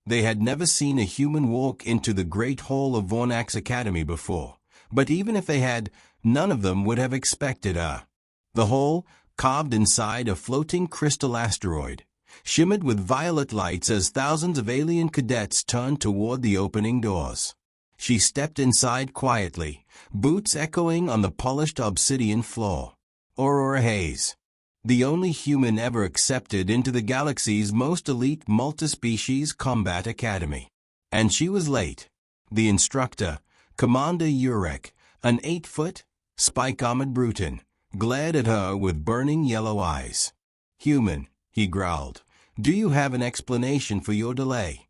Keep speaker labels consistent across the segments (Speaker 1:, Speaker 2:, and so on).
Speaker 1: They had never seen a human walk into the Great Hall of Vornax Academy before, but even if they had, none of them would have expected her. The hall, carved inside a floating crystal asteroid, shimmered with violet lights as thousands of alien cadets turned toward the opening doors. She stepped inside quietly, boots echoing on the polished obsidian floor. Aurora Hayes, the only human ever accepted into the galaxy's most elite multi-species combat academy. And she was late. The instructor, Commander Urek, an 8-foot, spike-armored Bruton, glared at her with burning yellow eyes. "Human," he growled, "do you have an explanation for your delay?"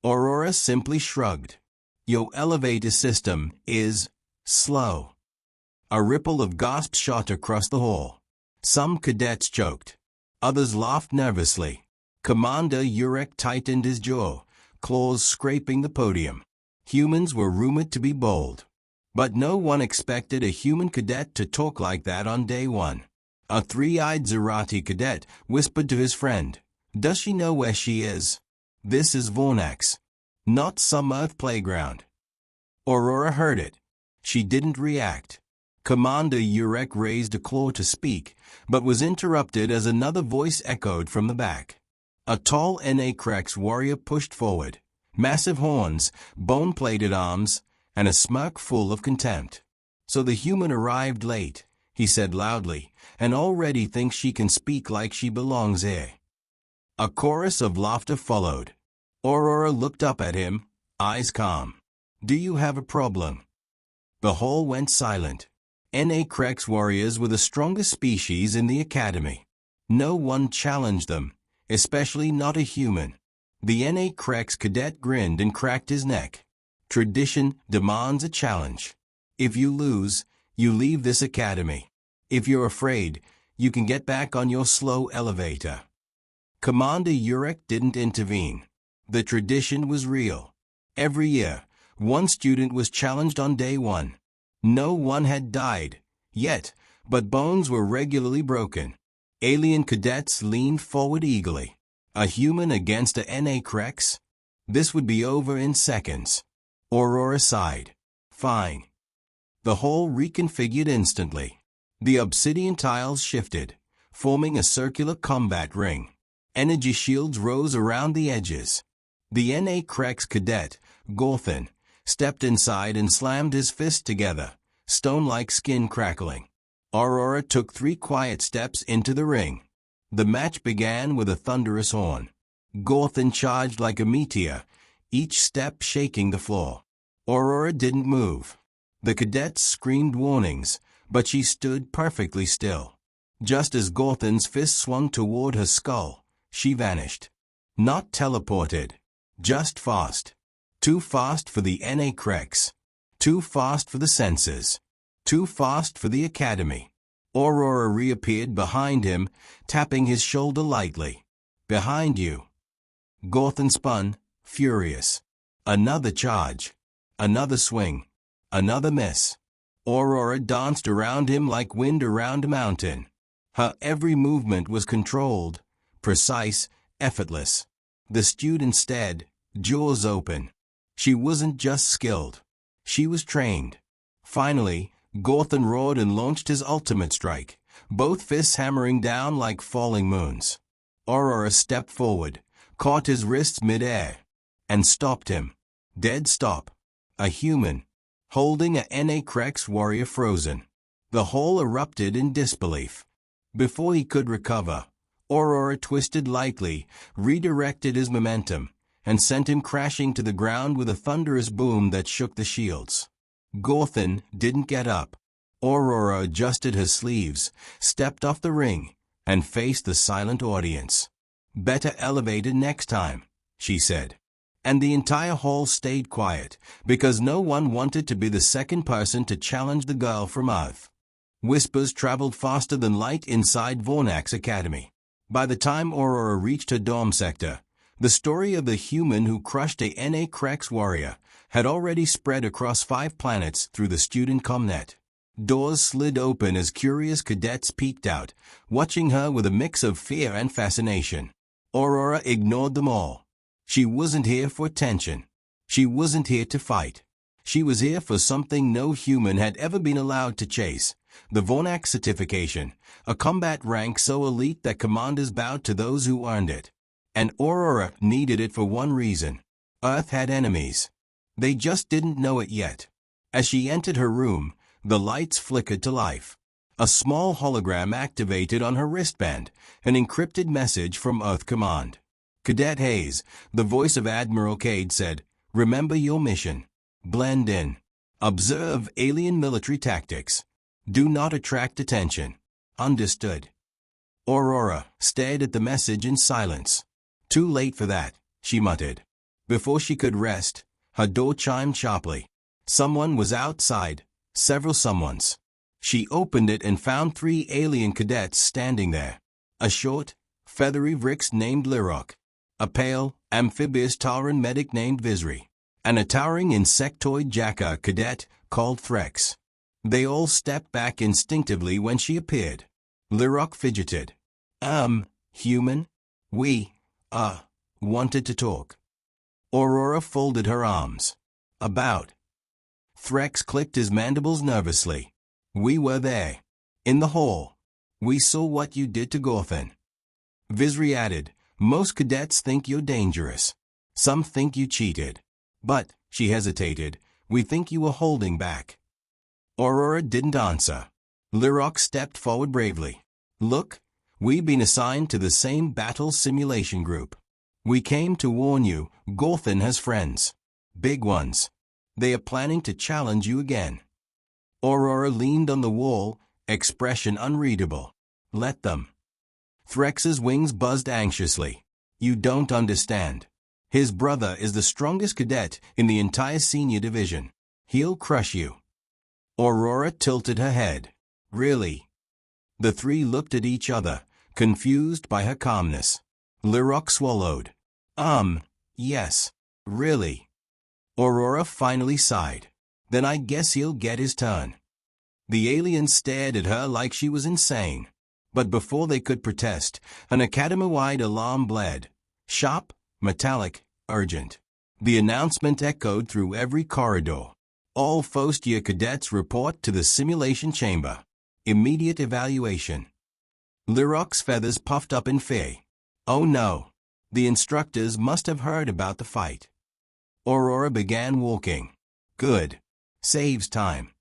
Speaker 1: Aurora simply shrugged. "Your elevator system is slow." A ripple of gasps shot across the hall. Some cadets choked. Others laughed nervously. Commander Urek tightened his jaw, claws scraping the podium. Humans were rumored to be bold. But no one expected a human cadet to talk like that on day one. A three-eyed Zerati cadet whispered to his friend, "Does she know where she is? This is Vornax, not some Earth playground." Aurora heard it. She didn't react. Commander Urek raised a claw to speak, but was interrupted as another voice echoed from the back. A tall NA-Crex warrior pushed forward, massive horns, bone-plated arms, and a smirk full of contempt. "So the human arrived late," he said loudly, "and already thinks she can speak like she belongs here." A chorus of laughter followed. Aurora looked up at him, eyes calm. "Do you have a problem?" The hall went silent. NA-Crex warriors were the strongest species in the academy. No one challenged them, especially not a human. The NA-Crex cadet grinned and cracked his neck. Tradition demands a challenge. If you lose, you leave this academy. If you're afraid, you can get back on your slow elevator. Commander Urek didn't intervene. The tradition was real. Every year, one student was challenged on day one. No one had died, yet, but bones were regularly broken. Alien cadets leaned forward eagerly. A human against a NA-Crex? This would be over in seconds. Aurora sighed. "Fine." The hall reconfigured instantly. The obsidian tiles shifted, forming a circular combat ring. Energy shields rose around the edges. The NA-Crex cadet, Gorthan, stepped inside and slammed his fists together, stone-like skin crackling. Aurora took 3 quiet steps into the ring. The match began with a thunderous horn. Gorthan charged like a meteor, each step shaking the floor. Aurora didn't move. The cadets screamed warnings, but she stood perfectly still. Just as Gorthan's fist swung toward her skull, she vanished. Not teleported, just fast. Too fast for the NA-Crex. Too fast for the senses. Too fast for the academy. Aurora reappeared behind him, tapping his shoulder lightly. "Behind you." Gorthan spun, furious. Another charge. Another swing. Another miss. Aurora danced around him like wind around a mountain. Her every movement was controlled, precise, effortless. The student stared, jaws open. She wasn't just skilled. She was trained. Finally, Gorthan roared and launched his ultimate strike, both fists hammering down like falling moons. Aurora stepped forward, caught his wrists mid-air, and stopped him. Dead stop. A human, holding a NA-Crex warrior frozen. The hall erupted in disbelief. Before he could recover, Aurora twisted lightly, redirected his momentum, and sent him crashing to the ground with a thunderous boom that shook the shields. Gorthan didn't get up. Aurora adjusted her sleeves, stepped off the ring, and faced the silent audience. "Better elevated next time," she said. And the entire hall stayed quiet, because no one wanted to be the second person to challenge the girl from Earth. Whispers traveled faster than light inside Vornax Academy. By the time Aurora reached her dorm sector, the story of the human who crushed a NA-Crex warrior had already spread across 5 planets through the student comnet. Doors slid open as curious cadets peeked out, watching her with a mix of fear and fascination. Aurora ignored them all. She wasn't here for tension. She wasn't here to fight. She was here for something no human had ever been allowed to chase. The Vornax certification, a combat rank so elite that commanders bowed to those who earned it. And Aurora needed it for one reason. Earth had enemies. They just didn't know it yet. As she entered her room, the lights flickered to life. A small hologram activated on her wristband, an encrypted message from Earth Command. Cadet Hayes, the voice of Admiral Cade, said, "Remember your mission. Blend in. Observe alien military tactics. Do not attract attention. Understood." Aurora stared at the message in silence. "Too late for that," she muttered. Before she could rest, her door chimed sharply. Someone was outside, several someones. She opened it and found 3 alien cadets standing there. A short, feathery Vrix named Lirok, a pale, amphibious Tauran medic named Vizri, and a towering insectoid Jaka cadet called Threx. They all stepped back instinctively when she appeared. Lirok fidgeted. Human? We, wanted to talk." Aurora folded her arms. "About." Threx clicked his mandibles nervously. "We were there. In the hall. We saw what you did to Gorthan." Vizri added, "Most cadets think you're dangerous. Some think you cheated. But," she hesitated, "we think you were holding back." Aurora didn't answer. Lirok stepped forward bravely. "Look, we've been assigned to the same battle simulation group. We came to warn you, Gorthan has friends. Big ones. They are planning to challenge you again." Aurora leaned on the wall, expression unreadable. "Let them." Threx's wings buzzed anxiously. "You don't understand. His brother is the strongest cadet in the entire senior division. He'll crush you." Aurora tilted her head. "Really?" The 3 looked at each other, confused by her calmness. Lirok swallowed. Yes, really." Aurora finally sighed. "Then I guess he'll get his turn." The aliens stared at her like she was insane. But before they could protest, an academy-wide alarm blared. Sharp, metallic, urgent. The announcement echoed through every corridor. "All first-year cadets report to the simulation chamber. Immediate evaluation." Lirok's feathers puffed up in fear. Oh no. The instructors must have heard about the fight. Aurora began walking. Good. Saves time.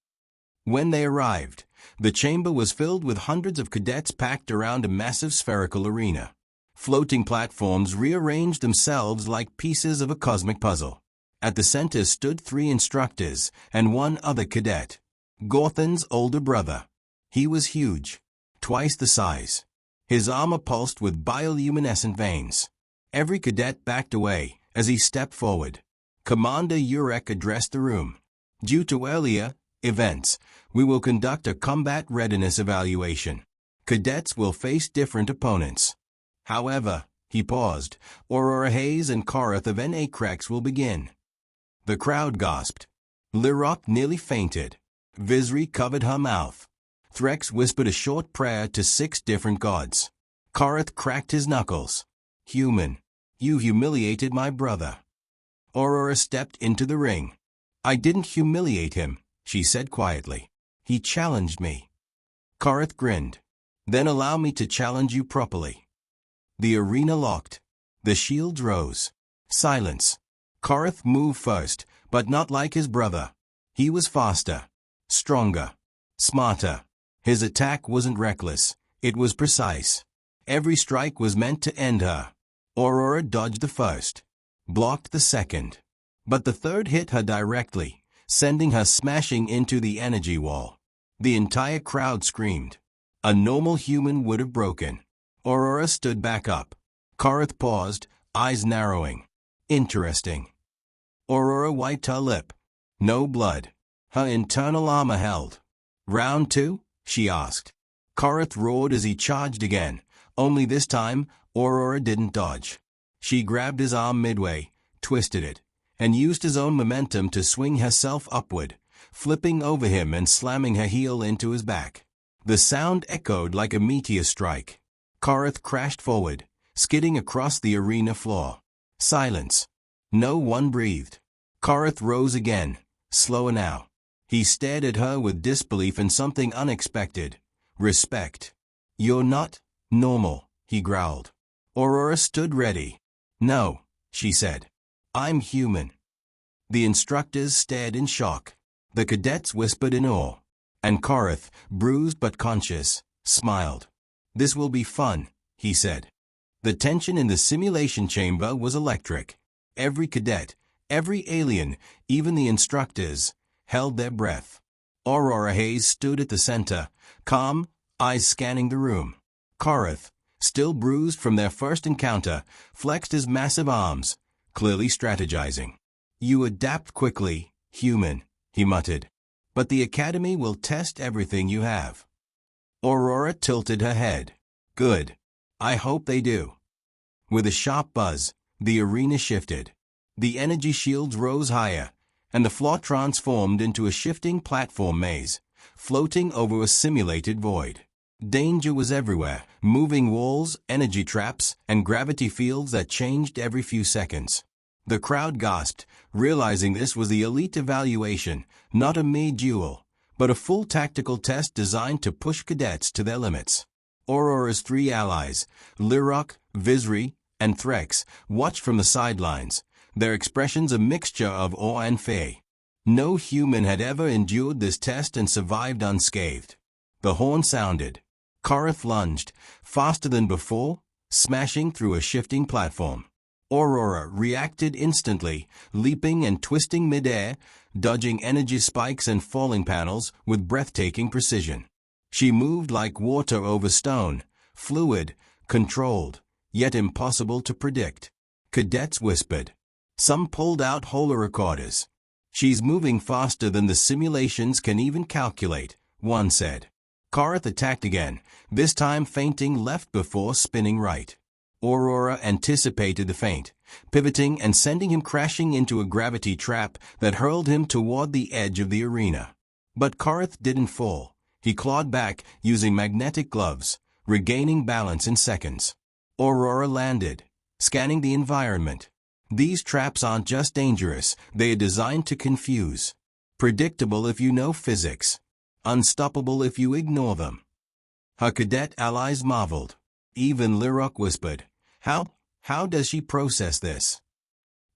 Speaker 1: When they arrived, the chamber was filled with hundreds of cadets packed around a massive spherical arena. Floating platforms rearranged themselves like pieces of a cosmic puzzle. At the center stood 3 instructors and 1 other cadet. Gorthan's older brother. He was huge. Twice the size. His armor pulsed with bioluminescent veins. Every cadet backed away as he stepped forward. Commander Urek addressed the room. "Due to earlier events, we will conduct a combat readiness evaluation. Cadets will face different opponents. However," he paused, "Aurora Hayes and Korath of NA-Crex will begin." The crowd gasped. Lirok nearly fainted. Vizri covered her mouth. Threx whispered a short prayer to 6 different gods. Korath cracked his knuckles. "Human, you humiliated my brother." Aurora stepped into the ring. "I didn't humiliate him," she said quietly. "He challenged me." Korath grinned. "Then allow me to challenge you properly." The arena locked. The shields rose. Silence. Korath moved first, but not like his brother. He was faster, stronger, smarter. His attack wasn't reckless. It was precise. Every strike was meant to end her. Aurora dodged the first, blocked the second. But the third hit her directly, sending her smashing into the energy wall. The entire crowd screamed. A normal human would have broken. Aurora stood back up. Korath paused, eyes narrowing. Interesting. Aurora wiped her lip. No blood. Her internal armor held. "Round 2?" she asked. Korath roared as he charged again, only this time, Aurora didn't dodge. She grabbed his arm midway, twisted it, and used his own momentum to swing herself upward, flipping over him and slamming her heel into his back. The sound echoed like a meteor strike. Korath crashed forward, skidding across the arena floor. Silence. No one breathed. Korath rose again, slower now. He stared at her with disbelief and something unexpected. Respect. "You're not normal," he growled. Aurora stood ready. "No," she said. "I'm human." The instructors stared in shock. The cadets whispered in awe. And Korath, bruised but conscious, smiled. "This will be fun," he said. The tension in the simulation chamber was electric. Every cadet, every alien, even the instructors, held their breath. Aurora Hayes stood at the center, calm, eyes scanning the room. Korath, still bruised from their first encounter, flexed his massive arms, clearly strategizing. "You adapt quickly, human," he muttered. "But the Academy will test everything you have." Aurora tilted her head. "Good. I hope they do." With a sharp buzz, the arena shifted. The energy shields rose higher, and the floor transformed into a shifting platform maze, floating over a simulated void. Danger was everywhere, moving walls, energy traps, and gravity fields that changed every few seconds. The crowd gasped, realizing this was the elite evaluation, not a mere duel, but a full tactical test designed to push cadets to their limits. Aurora's three allies, Lirok, Vizri, and Threx, watched from the sidelines, their expressions a mixture of awe and fear. No human had ever endured this test and survived unscathed. The horn sounded. Korath lunged, faster than before, smashing through a shifting platform. Aurora reacted instantly, leaping and twisting midair, dodging energy spikes and falling panels with breathtaking precision. She moved like water over stone, fluid, controlled, yet impossible to predict. Cadets whispered. Some pulled out holorecorders. "She's moving faster than the simulations can even calculate," one said. Korath attacked again, this time feinting left before spinning right. Aurora anticipated the feint, pivoting and sending him crashing into a gravity trap that hurled him toward the edge of the arena. But Korath didn't fall. He clawed back, using magnetic gloves, regaining balance in seconds. Aurora landed, scanning the environment. These traps aren't just dangerous, they are designed to confuse. Predictable if you know physics. Unstoppable if you ignore them. Her cadet allies marveled. Even Lirok whispered, How does she process this?"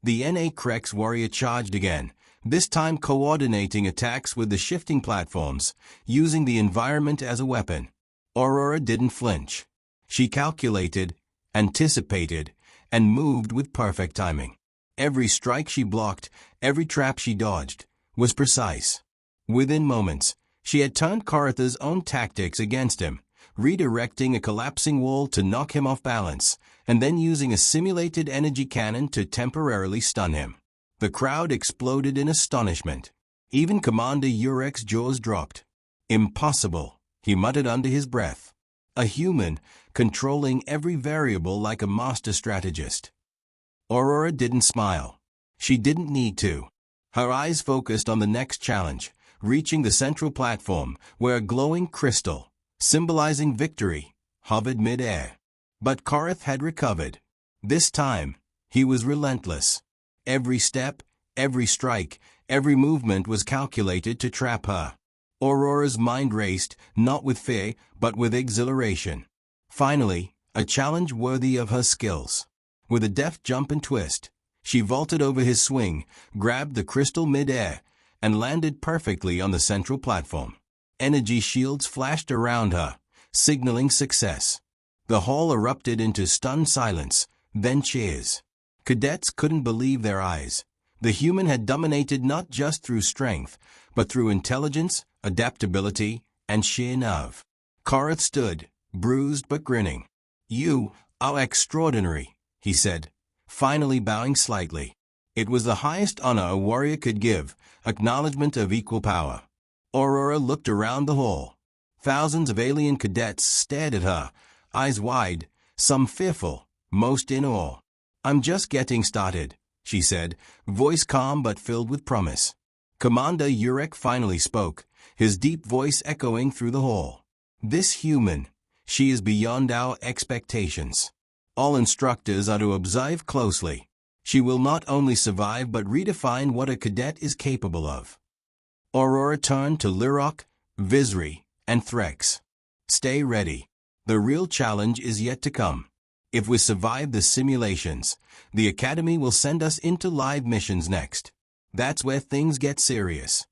Speaker 1: The NA Krex warrior charged again, this time coordinating attacks with the shifting platforms, using the environment as a weapon. Aurora didn't flinch. She calculated, anticipated, and moved with perfect timing. Every strike she blocked, every trap she dodged, was precise. Within moments, she had turned Korath's own tactics against him, redirecting a collapsing wall to knock him off balance, and then using a simulated energy cannon to temporarily stun him. The crowd exploded in astonishment. Even Commander Urek's jaws dropped. "Impossible," he muttered under his breath. A human, controlling every variable like a master strategist. Aurora didn't smile. She didn't need to. Her eyes focused on the next challenge, reaching the central platform, where a glowing crystal, symbolizing victory, hovered mid-air. But Korath had recovered. This time, he was relentless. Every step, every strike, every movement was calculated to trap her. Aurora's mind raced, not with fear, but with exhilaration. Finally, a challenge worthy of her skills. With a deft jump and twist, she vaulted over his swing, grabbed the crystal mid-air, and landed perfectly on the central platform. Energy shields flashed around her, signaling success. The hall erupted into stunned silence, then cheers. Cadets couldn't believe their eyes. The human had dominated not just through strength, but through intelligence, adaptability, and sheer nerve. Korath stood, bruised but grinning. "You are extraordinary," he said, finally bowing slightly. It was the highest honor a warrior could give, acknowledgement of equal power. Aurora looked around the hall. Thousands of alien cadets stared at her, eyes wide, some fearful, most in awe. "I'm just getting started," she said, voice calm but filled with promise. Commander Urek finally spoke, his deep voice echoing through the hall. "This human, she is beyond our expectations. All instructors are to observe closely. She will not only survive but redefine what a cadet is capable of. Aurora turned to Lirok, Vizri, and Threx. Stay ready. The real challenge is yet to come. If we survive the simulations, the Academy will send us into live missions next. That's where things get serious.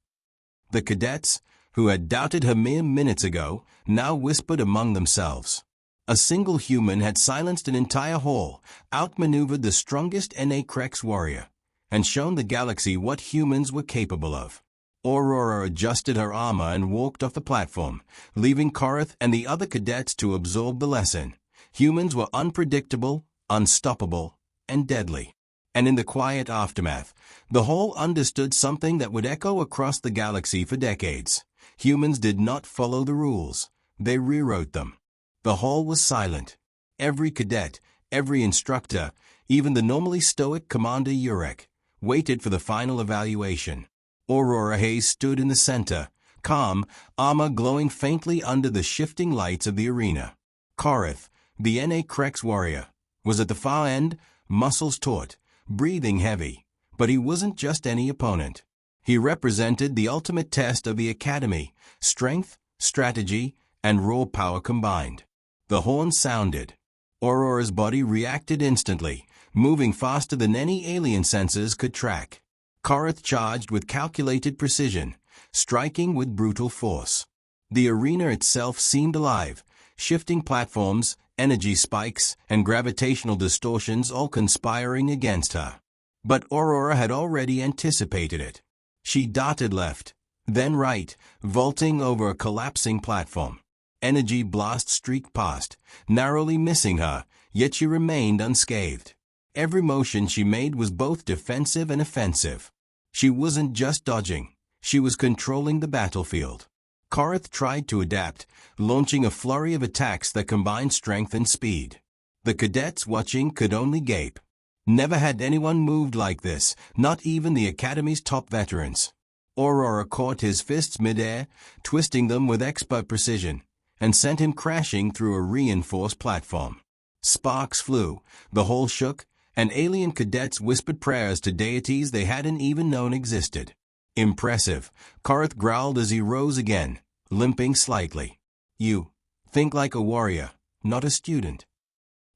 Speaker 1: The cadets, who had doubted her mere minutes ago, now whispered among themselves. A single human had silenced an entire hall, outmaneuvered the strongest NA-Crex warrior, and shown the galaxy what humans were capable of. Aurora adjusted her armor and walked off the platform, leaving Korath and the other cadets to absorb the lesson. Humans were unpredictable, unstoppable, and deadly. And in the quiet aftermath, the hall understood something that would echo across the galaxy for decades. Humans did not follow the rules. They rewrote them. The hall was silent. Every cadet, every instructor, even the normally stoic Commander Urek, waited for the final evaluation. Aurora Hayes stood in the center, calm, armor glowing faintly under the shifting lights of the arena. Korath, the NA-Crex warrior, was at the far end, muscles taut, breathing heavy. But he wasn't just any opponent. He represented the ultimate test of the Academy, strength, strategy, and raw power combined. The horn sounded. Aurora's body reacted instantly, moving faster than any alien sensors could track. Korath charged with calculated precision, striking with brutal force. The arena itself seemed alive, shifting platforms, energy spikes, and gravitational distortions all conspiring against her. But Aurora had already anticipated it. She darted left, then right, vaulting over a collapsing platform. Energy blasts streaked past, narrowly missing her, yet she remained unscathed. Every motion she made was both defensive and offensive. She wasn't just dodging, she was controlling the battlefield. Korath tried to adapt, launching a flurry of attacks that combined strength and speed. The cadets watching could only gape. Never had anyone moved like this, not even the Academy's top veterans. Aurora caught his fists midair, twisting them with expert precision, and sent him crashing through a reinforced platform. Sparks flew, the hall shook, and alien cadets whispered prayers to deities they hadn't even known existed. Impressive, Korath growled as he rose again, limping slightly. You think like a warrior, not a student.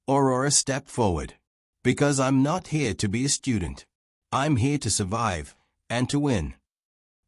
Speaker 1: Aurora stepped forward. Because I'm not here to be a student. I'm here to survive, and to win.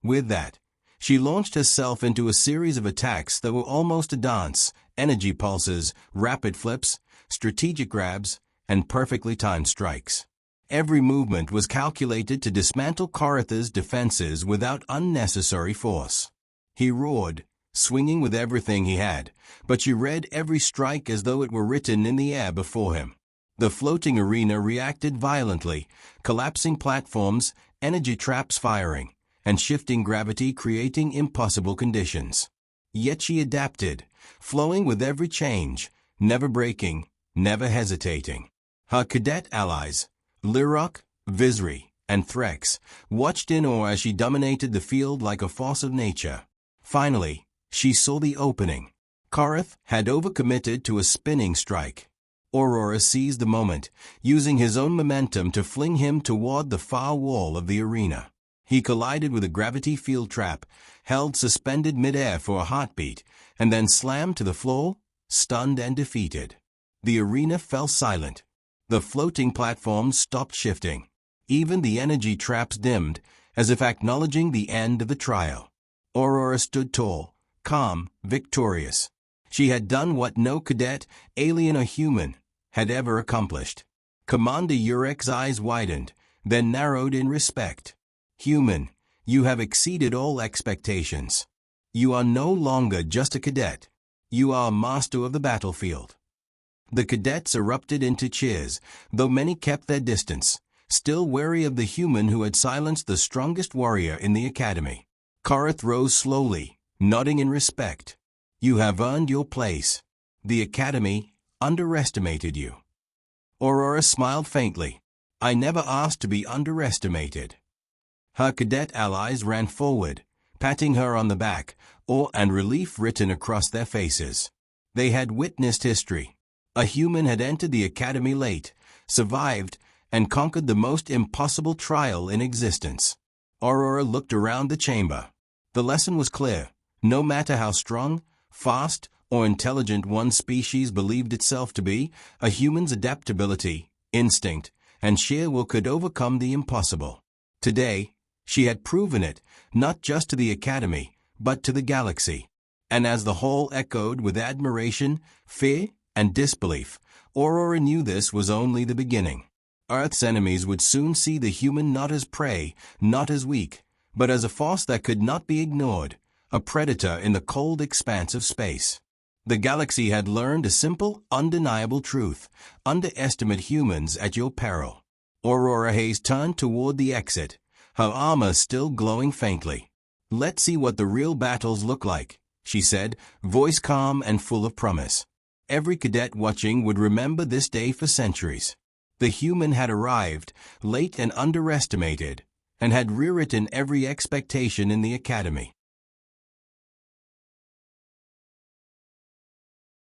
Speaker 1: With that, she launched herself into a series of attacks that were almost a dance, energy pulses, rapid flips, strategic grabs, and perfectly timed strikes. Every movement was calculated to dismantle Korath's defenses without unnecessary force. He roared, swinging with everything he had, but she read every strike as though it were written in the air before him. The floating arena reacted violently, collapsing platforms, energy traps firing, and shifting gravity creating impossible conditions. Yet she adapted, flowing with every change, never breaking, never hesitating. Her cadet allies, Lirok, Vizri, and Threx, watched in awe as she dominated the field like a force of nature. Finally, she saw the opening. Korath had overcommitted to a spinning strike. Aurora seized the moment, using his own momentum to fling him toward the far wall of the arena. He collided with a gravity field trap, held suspended midair for a heartbeat, and then slammed to the floor, stunned and defeated. The arena fell silent. The floating platforms stopped shifting. Even the energy traps dimmed, as if acknowledging the end of the trial. Aurora stood tall, calm, victorious. She had done what no cadet, alien or human, had ever accomplished. Commander Urek's eyes widened, then narrowed in respect. Human, you have exceeded all expectations. You are no longer just a cadet. You are a master of the battlefield. The cadets erupted into cheers, though many kept their distance, still wary of the human who had silenced the strongest warrior in the Academy. Korath rose slowly, nodding in respect. You have earned your place. The Academy underestimated you. Aurora smiled faintly. I never asked to be underestimated. Her cadet allies ran forward, patting her on the back, awe and relief written across their faces. They had witnessed history. A human had entered the Academy late, survived, and conquered the most impossible trial in existence. Aurora looked around the chamber. The lesson was clear. No matter how strong, fast, or intelligent one species believed itself to be, a human's adaptability, instinct, and sheer will could overcome the impossible. Today, she had proven it, not just to the Academy, but to the galaxy. And as the hall echoed with admiration, fear, and disbelief, Aurora knew this was only the beginning. Earth's enemies would soon see the human not as prey, not as weak, but as a force that could not be ignored, a predator in the cold expanse of space. The galaxy had learned a simple, undeniable truth: underestimate humans at your peril. Aurora Hayes turned toward the exit, her armor still glowing faintly. "Let's see what the real battles look like," she said, voice calm and full of promise. Every cadet watching would remember this day for centuries. The human had arrived, late and underestimated, and had rewritten every expectation in the Academy.